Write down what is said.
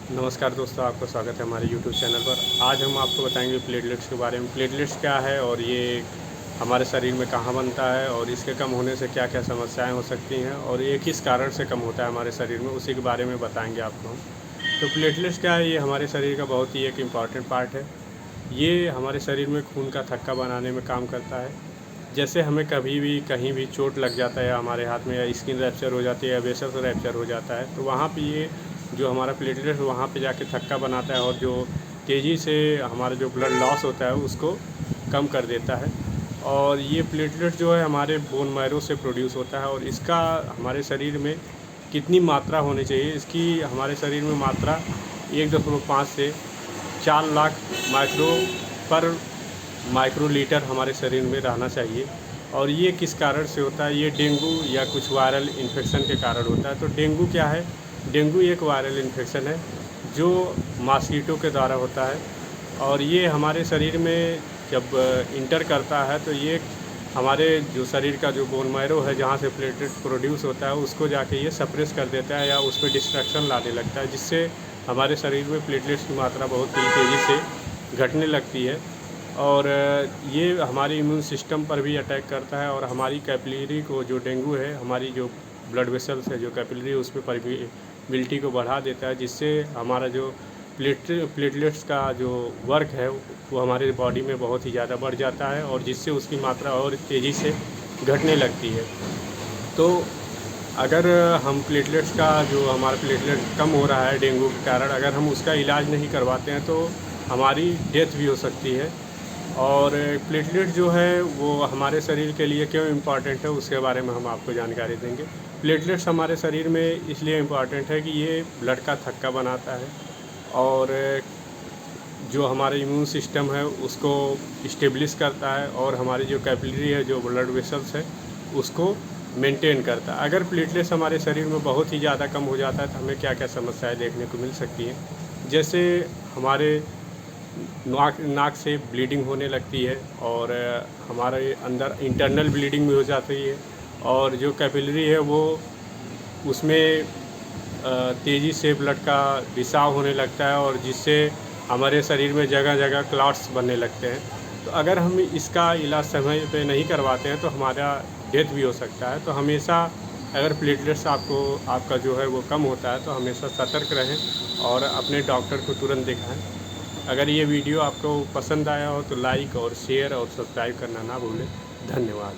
नमस्कार दोस्तों, आपका स्वागत है हमारे यूट्यूब चैनल पर। आज हम आपको बताएंगे प्लेटलेट्स के बारे में। प्लेटलेट्स क्या है और ये हमारे शरीर में कहाँ बनता है और इसके कम होने से क्या क्या समस्याएं हो सकती हैं और ये किस कारण से कम होता है हमारे शरीर में, उसी के बारे में बताएंगे आपको हम। तो प्लेटलेट्स क्या है, ये हमारे शरीर का बहुत ही एक इम्पॉर्टेंट पार्ट है। ये हमारे शरीर में खून का थक्का बनाने में काम करता है। जैसे हमें कभी भी कहीं भी चोट लग जाता है या हमारे हाथ में या स्किन रैप्चर हो जाती है या वेसल्स रैप्चर हो जाता है, तो वहाँ पे ये जो हमारा प्लेटलेट है वहाँ पे जाके थक्का बनाता है और जो तेज़ी से हमारा जो ब्लड लॉस होता है उसको कम कर देता है। और ये प्लेटलेट जो है हमारे बोन मैरो से प्रोड्यूस होता है और इसका हमारे शरीर में कितनी मात्रा होनी चाहिए, इसकी हमारे शरीर में मात्रा 1.5 से 4 लाख माइक्रो पर माइक्रोलीटर हमारे शरीर में रहना चाहिए। और ये किस कारण से होता है, ये डेंगू या कुछ वायरल इन्फेक्शन के कारण होता है। तो डेंगू क्या है, डेंगू एक वायरल इन्फेक्शन है जो मॉस्किटो के द्वारा होता है और ये हमारे शरीर में जब इंटर करता है तो ये हमारे जो शरीर का जो बोन मैरो है जहाँ से प्लेटलेट प्रोड्यूस होता है उसको जाके ये सप्रेस कर देता है या उस पर डिस्ट्रक्शन लाने लगता है, जिससे हमारे शरीर में प्लेटलेट्स की मात्रा बहुत ही तेज़ी से घटने लगती है। और ये हमारे इम्यून सिस्टम पर भी अटैक करता है और हमारी कैपिलरी को, जो डेंगू है, हमारी जो ब्लड वेसल्स है, जो कैपिलरी है, उसमें परमिबिलिटी को बढ़ा देता है, जिससे हमारा जो प्लेटलेट्स का जो वर्क है वो हमारे बॉडी में बहुत ही ज़्यादा बढ़ जाता है और जिससे उसकी मात्रा और तेज़ी से घटने लगती है। तो अगर हम प्लेटलेट्स का, जो हमारा प्लेटलेट कम हो रहा है डेंगू के कारण, अगर हम उसका इलाज नहीं करवाते हैं तो हमारी डेथ भी हो सकती है। और प्लेटलेट जो है वो हमारे शरीर के लिए क्यों इम्पॉर्टेंट है उसके बारे में हम आपको जानकारी देंगे। प्लेटलेट्स हमारे शरीर में इसलिए इम्पॉर्टेंट है कि ये ब्लड का थक्का बनाता है और जो हमारे इम्यून सिस्टम है उसको इस्टेब्लिश करता है और हमारी जो कैपिलरी है, जो ब्लड वेसल्स है, उसको मेंटेन करता है। अगर प्लेटलेट्स हमारे शरीर में बहुत ही ज़्यादा कम हो जाता है तो हमें क्या क्या समस्याएं देखने को मिल सकती हैं। जैसे हमारे नाक से ब्लीडिंग होने लगती है और हमारे अंदर इंटरनल ब्लीडिंग भी हो जाती है और जो कैपिलरी है वो उसमें तेज़ी से ब्लड का रिसाव होने लगता है और जिससे हमारे शरीर में जगह जगह क्लॉट्स बनने लगते हैं। तो अगर हम इसका इलाज समय पे नहीं करवाते हैं तो हमारा डेथ भी हो सकता है। तो हमेशा अगर प्लेटलेट्स आपका जो है वो कम होता है तो हमेशा सतर्क रहें और अपने डॉक्टर को तुरंत दिखाएं। अगर ये वीडियो आपको पसंद आया हो तो लाइक और शेयर और सब्सक्राइब करना ना भूलें। धन्यवाद।